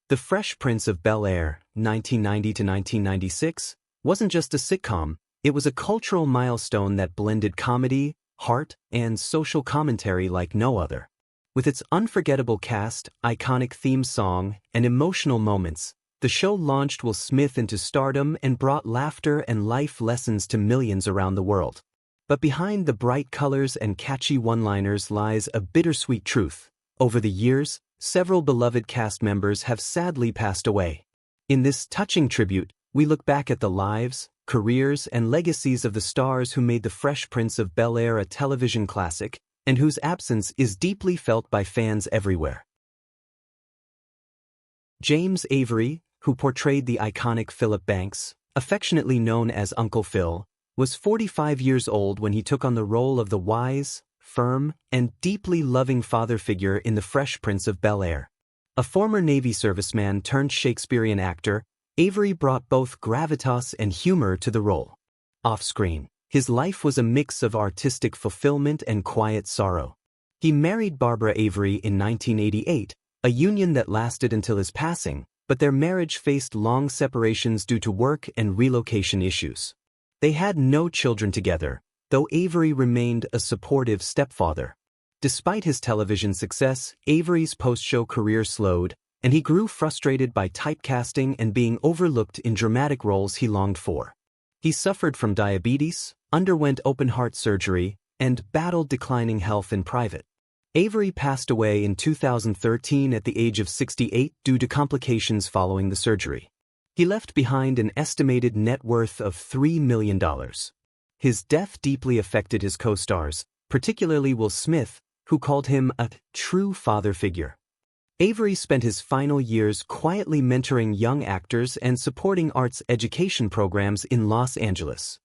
The Fresh Prince of Bel-Air, 1990 to 1996, wasn't just a sitcom, it was a cultural milestone that blended comedy, heart, and social commentary like no other. With its unforgettable cast, iconic theme song, and emotional moments, the show launched Will Smith into stardom and brought laughter and life lessons to millions around the world. But behind the bright colors and catchy one-liners lies a bittersweet truth. Over the years, several beloved cast members have sadly passed away. In this touching tribute, we look back at the lives, careers, and legacies of the stars who made The Fresh Prince of Bel-Air a television classic, and whose absence is deeply felt by fans everywhere. James Avery, who portrayed the iconic Philip Banks, affectionately known as Uncle Phil, was 45 years old when he took on the role of the wise, firm, and deeply loving father figure in The Fresh Prince of Bel-Air. A former Navy serviceman turned Shakespearean actor, Avery brought both gravitas and humor to the role. Off-screen, his life was a mix of artistic fulfillment and quiet sorrow. He married Barbara Avery in 1988, a union that lasted until his passing, but their marriage faced long separations due to work and relocation issues. They had no children together, though Avery remained a supportive stepfather. Despite his television success, Avery's post-show career slowed, and he grew frustrated by typecasting and being overlooked in dramatic roles he longed for. He suffered from diabetes, underwent open-heart surgery, and battled declining health in private. Avery passed away in 2013 at the age of 68 due to complications following the surgery. He left behind an estimated net worth of $3 million. His death deeply affected his co-stars, particularly Will Smith, who called him a true father figure. Avery spent his final years quietly mentoring young actors and supporting arts education programs in Los Angeles.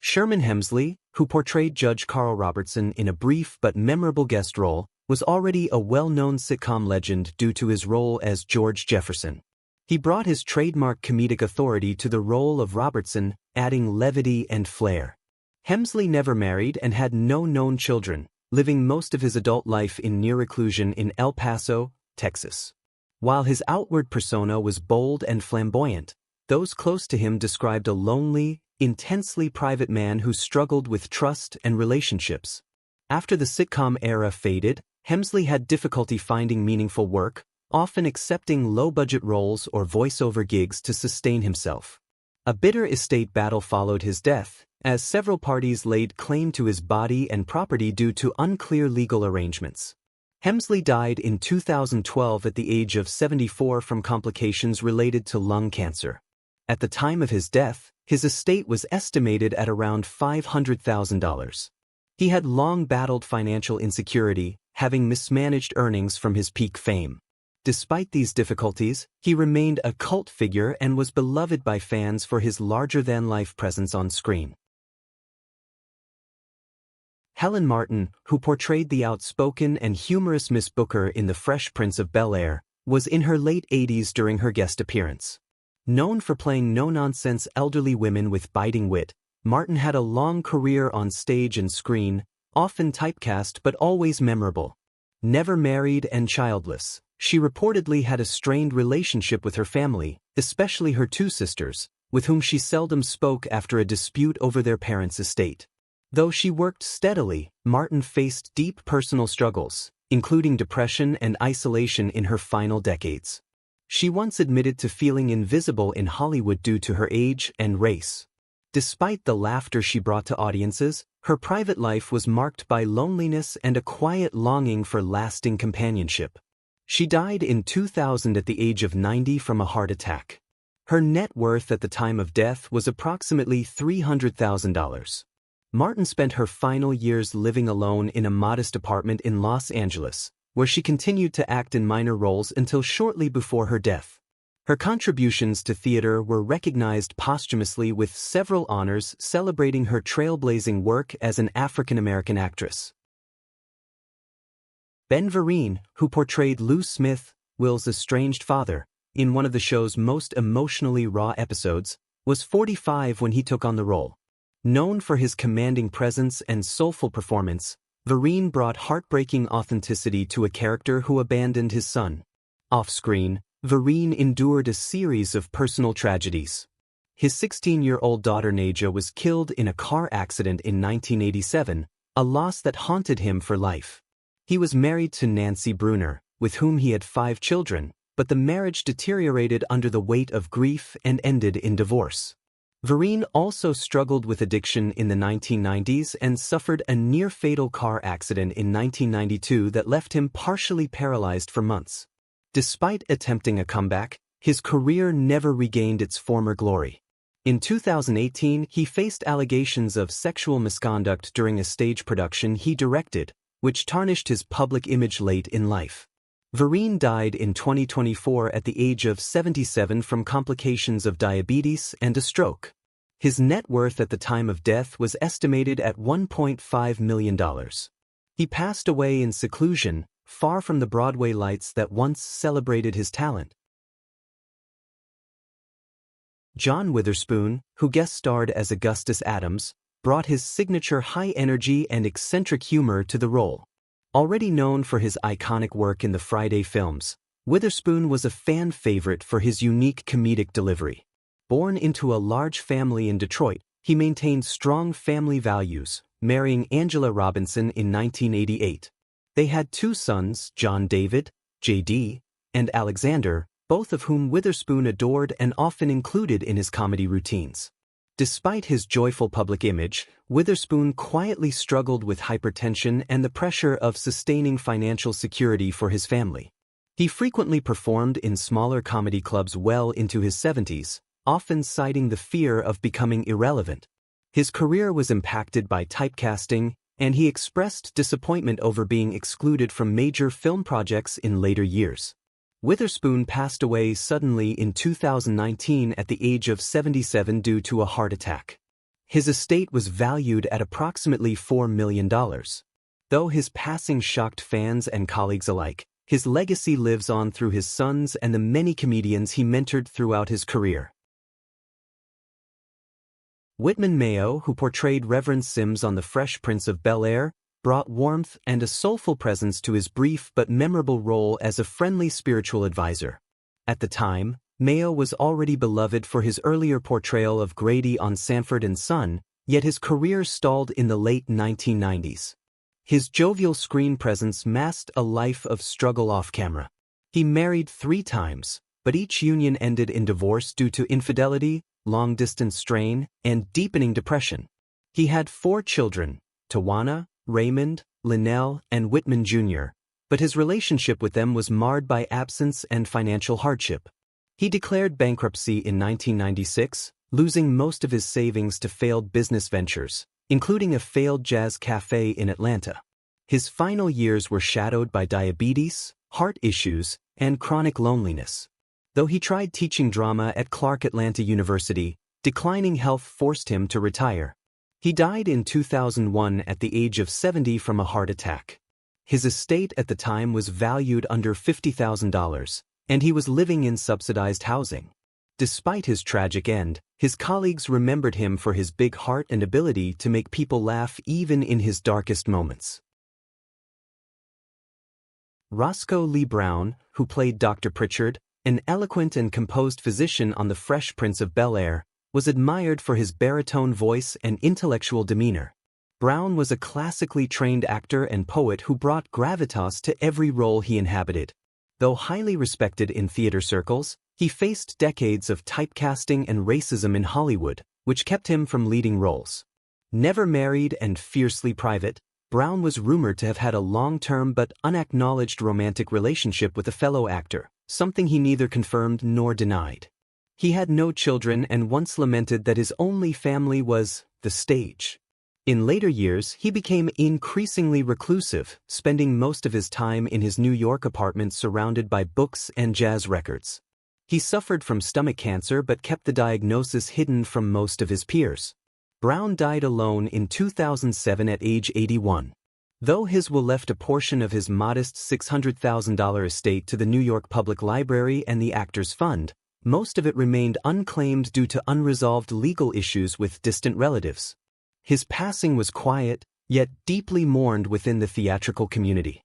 Sherman Hemsley, who portrayed Judge Carl Robertson in a brief but memorable guest role, was already a well-known sitcom legend due to his role as George Jefferson. He brought his trademark comedic authority to the role of Robertson, adding levity and flair. Hemsley never married and had no known children, living most of his adult life in near reclusion in El Paso, Texas. While his outward persona was bold and flamboyant, those close to him described a lonely, intensely private man who struggled with trust and relationships. After the sitcom era faded, Hemsley had difficulty finding meaningful work, often accepting low-budget roles or voiceover gigs to sustain himself. A bitter estate battle followed his death, as several parties laid claim to his body and property due to unclear legal arrangements. Hemsley died in 2012 at the age of 74 from complications related to lung cancer. At the time of his death, his estate was estimated at around $500,000. He had long battled financial insecurity, having mismanaged earnings from his peak fame. Despite these difficulties, he remained a cult figure and was beloved by fans for his larger-than-life presence on screen. Helen Martin, who portrayed the outspoken and humorous Miss Booker in The Fresh Prince of Bel-Air, was in her late 80s during her guest appearance. Known for playing no-nonsense elderly women with biting wit, Martin had a long career on stage and screen, often typecast but always memorable. Never married and childless, she reportedly had a strained relationship with her family, especially her two sisters, with whom she seldom spoke after a dispute over their parents' estate. Though she worked steadily, Martin faced deep personal struggles, including depression and isolation in her final decades. She once admitted to feeling invisible in Hollywood due to her age and race. Despite the laughter she brought to audiences, her private life was marked by loneliness and a quiet longing for lasting companionship. She died in 2000 at the age of 90 from a heart attack. Her net worth at the time of death was approximately $300,000. Martin spent her final years living alone in a modest apartment in Los Angeles, where she continued to act in minor roles until shortly before her death. Her contributions to theater were recognized posthumously with several honors celebrating her trailblazing work as an African-American actress. Ben Vereen, who portrayed Lou Smith, Will's estranged father, in one of the show's most emotionally raw episodes, was 45 when he took on the role. Known for his commanding presence and soulful performance, Vereen brought heartbreaking authenticity to a character who abandoned his son. Off-screen, Vereen endured a series of personal tragedies. His 16-year-old daughter Naja was killed in a car accident in 1987, a loss that haunted him for life. He was married to Nancy Bruner, with whom he had 5 children, but the marriage deteriorated under the weight of grief and ended in divorce. Vereen also struggled with addiction in the 1990s and suffered a near-fatal car accident in 1992 that left him partially paralyzed for months. Despite attempting a comeback, his career never regained its former glory. In 2018, he faced allegations of sexual misconduct during a stage production he directed, which tarnished his public image late in life. Vereen died in 2024 at the age of 77 from complications of diabetes and a stroke. His net worth at the time of death was estimated at $1.5 million. He passed away in seclusion, far from the Broadway lights that once celebrated his talent. John Witherspoon, who guest-starred as Augustus Adams, brought his signature high energy and eccentric humor to the role. Already known for his iconic work in the Friday films, Witherspoon was a fan favorite for his unique comedic delivery. Born into a large family in Detroit, he maintained strong family values, marrying Angela Robinson in 1988. They had 2 sons, John David, J.D., and Alexander, both of whom Witherspoon adored and often included in his comedy routines. Despite his joyful public image, Witherspoon quietly struggled with hypertension and the pressure of sustaining financial security for his family. He frequently performed in smaller comedy clubs well into his 70s, often citing the fear of becoming irrelevant. His career was impacted by typecasting, and he expressed disappointment over being excluded from major film projects in later years. Witherspoon passed away suddenly in 2019 at the age of 77 due to a heart attack. His estate was valued at approximately $4 million. Though his passing shocked fans and colleagues alike, his legacy lives on through his sons and the many comedians he mentored throughout his career. Whitman Mayo, who portrayed Reverend Sims on The Fresh Prince of Bel-Air, brought warmth and a soulful presence to his brief but memorable role as a friendly spiritual advisor. At the time, Mayo was already beloved for his earlier portrayal of Grady on Sanford and Son, yet his career stalled in the late 1990s. His jovial screen presence masked a life of struggle off-camera. He married 3 times, but each union ended in divorce due to infidelity, long-distance strain, and deepening depression. He had 4 children, Tawana, Raymond, Linnell, and Whitman Jr., but his relationship with them was marred by absence and financial hardship. He declared bankruptcy in 1996, losing most of his savings to failed business ventures, including a failed jazz cafe in Atlanta. His final years were shadowed by diabetes, heart issues, and chronic loneliness. Though he tried teaching drama at Clark Atlanta University, declining health forced him to retire. He died in 2001 at the age of 70 from a heart attack. His estate at the time was valued under $50,000, and he was living in subsidized housing. Despite his tragic end, his colleagues remembered him for his big heart and ability to make people laugh even in his darkest moments. Roscoe Lee Brown, who played Dr. Pritchard, an eloquent and composed physician on The Fresh Prince of Bel-Air, was admired for his baritone voice and intellectual demeanor. Brown was a classically trained actor and poet who brought gravitas to every role he inhabited. Though highly respected in theater circles, he faced decades of typecasting and racism in Hollywood, which kept him from leading roles. Never married and fiercely private, Brown was rumored to have had a long-term but unacknowledged romantic relationship with a fellow actor, something he neither confirmed nor denied. He had no children and once lamented that his only family was the stage. In later years, he became increasingly reclusive, spending most of his time in his New York apartment surrounded by books and jazz records. He suffered from stomach cancer but kept the diagnosis hidden from most of his peers. Brown died alone in 2007 at age 81. Though his will left a portion of his modest $600,000 estate to the New York Public Library and the Actors Fund, most of it remained unclaimed due to unresolved legal issues with distant relatives. His passing was quiet, yet deeply mourned within the theatrical community.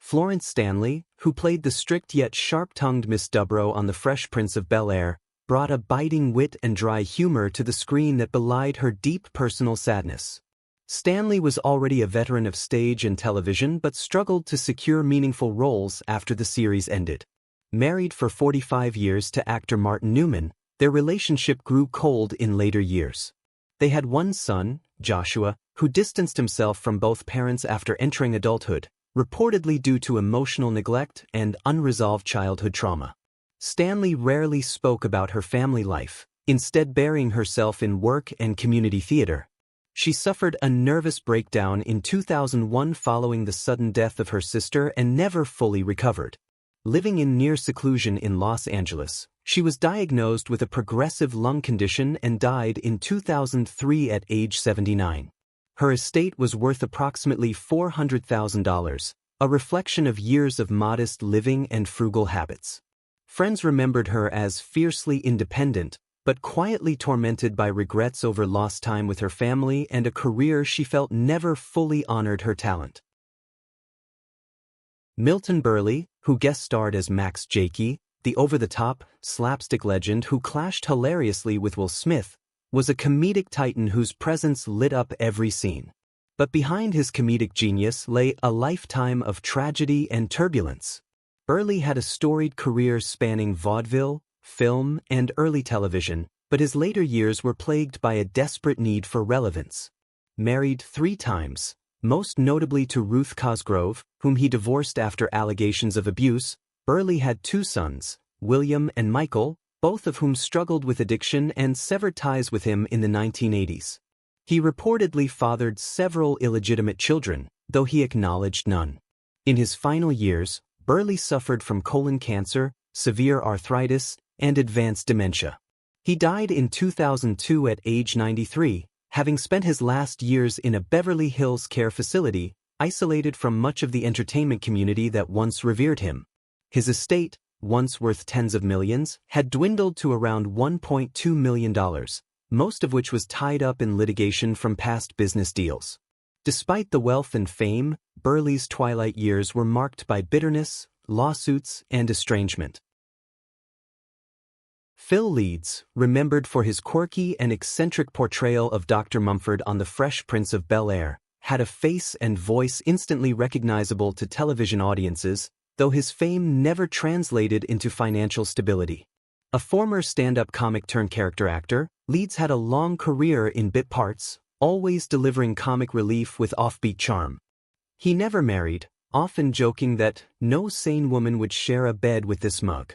Florence Stanley, who played the strict yet sharp-tongued Miss Dubrow on The Fresh Prince of Bel-Air, brought a biting wit and dry humor to the screen that belied her deep personal sadness. Stanley was already a veteran of stage and television but struggled to secure meaningful roles after the series ended. Married for 45 years to actor Martin Newman, their relationship grew cold in later years. They had one son, Joshua, who distanced himself from both parents after entering adulthood, reportedly due to emotional neglect and unresolved childhood trauma. Stanley rarely spoke about her family life, instead burying herself in work and community theater. She suffered a nervous breakdown in 2001 following the sudden death of her sister and never fully recovered. Living in near seclusion in Los Angeles, she was diagnosed with a progressive lung condition and died in 2003 at age 79. Her estate was worth approximately $400,000, a reflection of years of modest living and frugal habits. Friends remembered her as fiercely independent, but quietly tormented by regrets over lost time with her family and a career she felt never fully honored her talent. Milton Berle, who guest-starred as Max Jakey, the over-the-top, slapstick legend who clashed hilariously with Will Smith, was a comedic titan whose presence lit up every scene. But behind his comedic genius lay a lifetime of tragedy and turbulence. Berle had a storied career spanning vaudeville, film, and early television, but his later years were plagued by a desperate need for relevance. Married 3 times, most notably to Ruth Cosgrove, whom he divorced after allegations of abuse, Berle had 2 sons, William and Michael, both of whom struggled with addiction and severed ties with him in the 1980s. He reportedly fathered several illegitimate children, though he acknowledged none. In his final years, Berle suffered from colon cancer, severe arthritis, and advanced dementia. He died in 2002 at age 93, having spent his last years in a Beverly Hills care facility, isolated from much of the entertainment community that once revered him. His estate, once worth tens of millions, had dwindled to around $1.2 million, most of which was tied up in litigation from past business deals. Despite the wealth and fame, Berle's twilight years were marked by bitterness, lawsuits, and estrangement. Phil Leeds, remembered for his quirky and eccentric portrayal of Dr. Mumford on The Fresh Prince of Bel-Air, had a face and voice instantly recognizable to television audiences, though his fame never translated into financial stability. A former stand-up comic-turned-character actor, Leeds had a long career in bit parts, always delivering comic relief with offbeat charm. He never married, often joking that no sane woman would share a bed with this mug.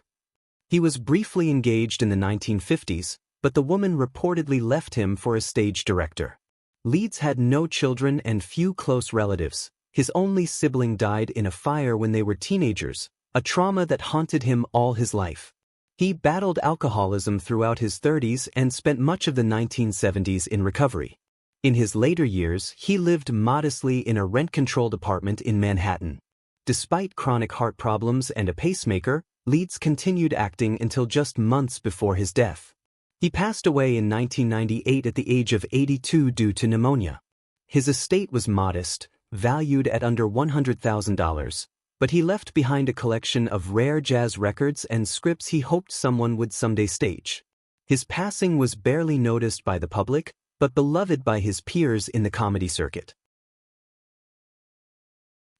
He was briefly engaged in the 1950s, but the woman reportedly left him for a stage director. Leeds had no children and few close relatives. His only sibling died in a fire when they were teenagers, a trauma that haunted him all his life. He battled alcoholism throughout his 30s and spent much of the 1970s in recovery. In his later years, he lived modestly in a rent-controlled apartment in Manhattan. Despite chronic heart problems and a pacemaker, Leeds continued acting until just months before his death. He passed away in 1998 at the age of 82 due to pneumonia. His estate was modest, valued at under $100,000, but he left behind a collection of rare jazz records and scripts he hoped someone would someday stage. His passing was barely noticed by the public, but beloved by his peers in the comedy circuit.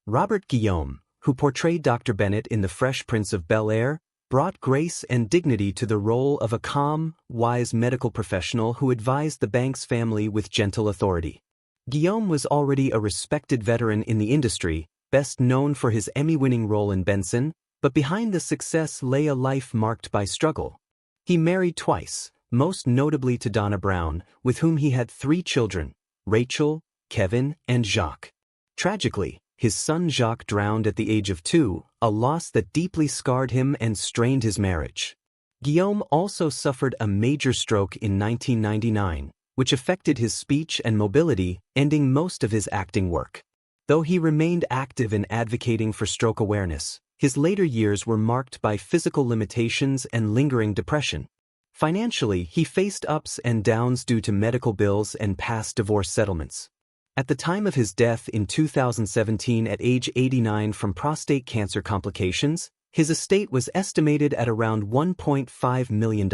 Robert Guillaume, who portrayed Dr. Bennett in The Fresh Prince of Bel-Air, brought grace and dignity to the role of a calm, wise medical professional who advised the Banks family with gentle authority. Guillaume was already a respected veteran in the industry, best known for his Emmy-winning role in Benson, but behind the success lay a life marked by struggle. He married twice, most notably to Donna Brown, with whom he had 3 children, Rachel, Kevin, and Jacques. Tragically, his son Jacques drowned at the age of 2, a loss that deeply scarred him and strained his marriage. Guillaume also suffered a major stroke in 1999, which affected his speech and mobility, ending most of his acting work. Though he remained active in advocating for stroke awareness, his later years were marked by physical limitations and lingering depression. Financially, he faced ups and downs due to medical bills and past divorce settlements. At the time of his death in 2017 at age 89 from prostate cancer complications, his estate was estimated at around $1.5 million.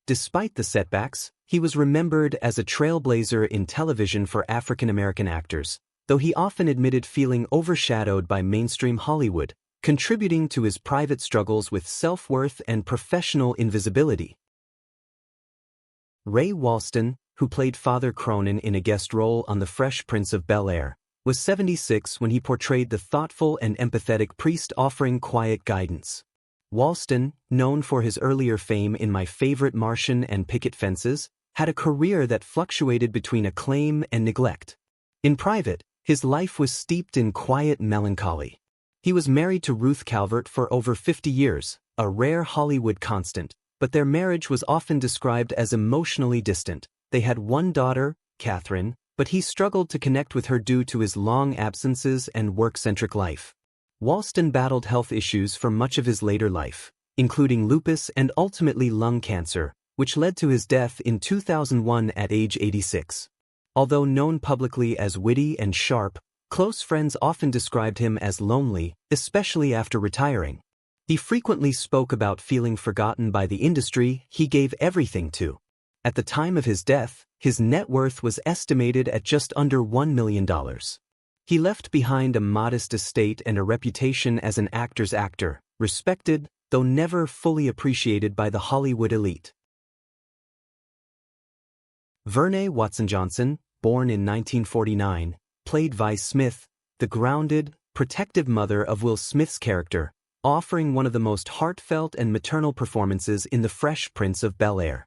Despite the setbacks, he was remembered as a trailblazer in television for African American actors, though he often admitted feeling overshadowed by mainstream Hollywood, contributing to his private struggles with self-worth and professional invisibility. Ray Walston, who played Father Cronin in a guest role on The Fresh Prince of Bel-Air, was 76 when he portrayed the thoughtful and empathetic priest offering quiet guidance. Walston, known for his earlier fame in My Favorite Martian and Picket Fences, had a career that fluctuated between acclaim and neglect. In private, his life was steeped in quiet melancholy. He was married to Ruth Calvert for over 50 years, a rare Hollywood constant, but their marriage was often described as emotionally distant. They had one daughter, Catherine, but he struggled to connect with her due to his long absences and work-centric life. Walston battled health issues for much of his later life, including lupus and ultimately lung cancer, which led to his death in 2001 at age 86. Although known publicly as witty and sharp, close friends often described him as lonely, especially after retiring. He frequently spoke about feeling forgotten by the industry he gave everything to. At the time of his death, his net worth was estimated at just under $1 million. He left behind a modest estate and a reputation as an actor's actor, respected, though never fully appreciated by the Hollywood elite. Vernee Watson-Johnson, born in 1949, played Vi Smith, the grounded, protective mother of Will Smith's character, offering one of the most heartfelt and maternal performances in The Fresh Prince of Bel-Air.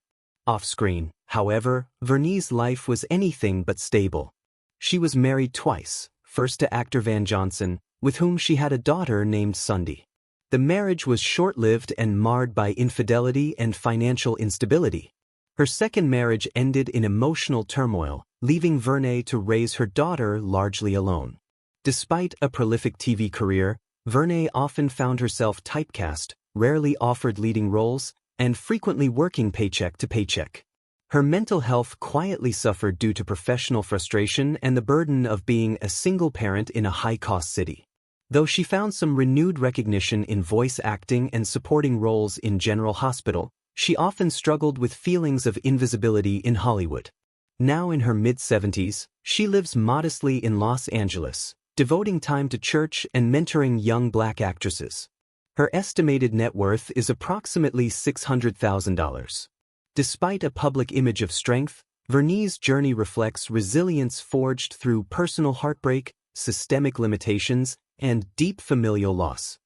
Off-screen, however, Vernee's life was anything but stable. She was married twice, first to actor Van Johnson, with whom she had a daughter named Sunday. The marriage was short-lived and marred by infidelity and financial instability. Her second marriage ended in emotional turmoil, leaving Vernee to raise her daughter largely alone. Despite a prolific TV career, Vernee often found herself typecast, rarely offered leading roles, and frequently working paycheck to paycheck. Her mental health quietly suffered due to professional frustration and the burden of being a single parent in a high-cost city. Though she found some renewed recognition in voice acting and supporting roles in General Hospital, she often struggled with feelings of invisibility in Hollywood. Now in her mid-70s, she lives modestly in Los Angeles, devoting time to church and mentoring young Black actresses. Her estimated net worth is approximately $600,000. Despite a public image of strength, Vernee's journey reflects resilience forged through personal heartbreak, systemic limitations, and deep familial loss.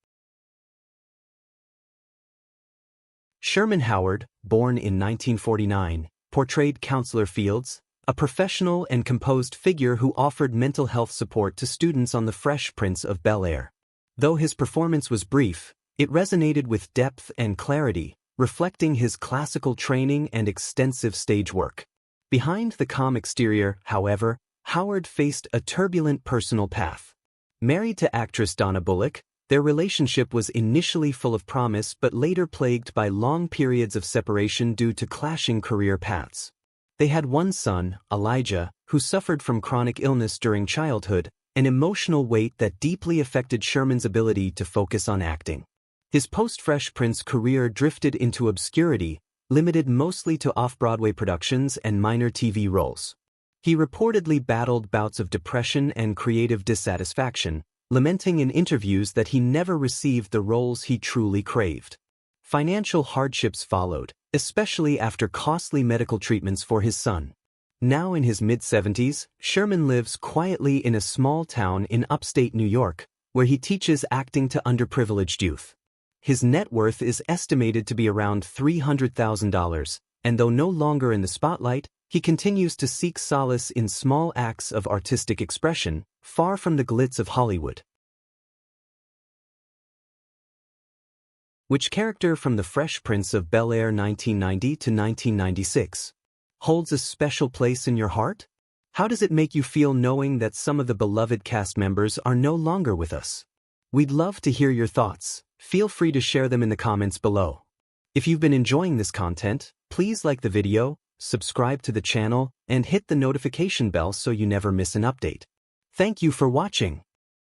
Sherman Howard, born in 1949, portrayed Counselor Fields, a professional and composed figure who offered mental health support to students on The Fresh Prince of Bel-Air. Though his performance was brief, it resonated with depth and clarity, reflecting his classical training and extensive stage work. Behind the calm exterior, however, Howard faced a turbulent personal path. Married to actress Donna Bullock, their relationship was initially full of promise but later plagued by long periods of separation due to clashing career paths. They had one son, Elijah, who suffered from chronic illness during childhood, an emotional weight that deeply affected Sherman's ability to focus on acting. His post-Fresh Prince career drifted into obscurity, limited mostly to off-Broadway productions and minor TV roles. He reportedly battled bouts of depression and creative dissatisfaction, lamenting in interviews that he never received the roles he truly craved. Financial hardships followed, especially after costly medical treatments for his son. Now in his mid-70s, Sherman lives quietly in a small town in upstate New York, where he teaches acting to underprivileged youth. His net worth is estimated to be around $300,000, and though no longer in the spotlight, he continues to seek solace in small acts of artistic expression, far from the glitz of Hollywood. Which character from The Fresh Prince of Bel-Air 1990 to 1996 holds a special place in your heart? How does it make you feel knowing that some of the beloved cast members are no longer with us? We'd love to hear your thoughts. Feel free to share them in the comments below. If you've been enjoying this content, please like the video, subscribe to the channel, and hit the notification bell so you never miss an update. Thank you for watching.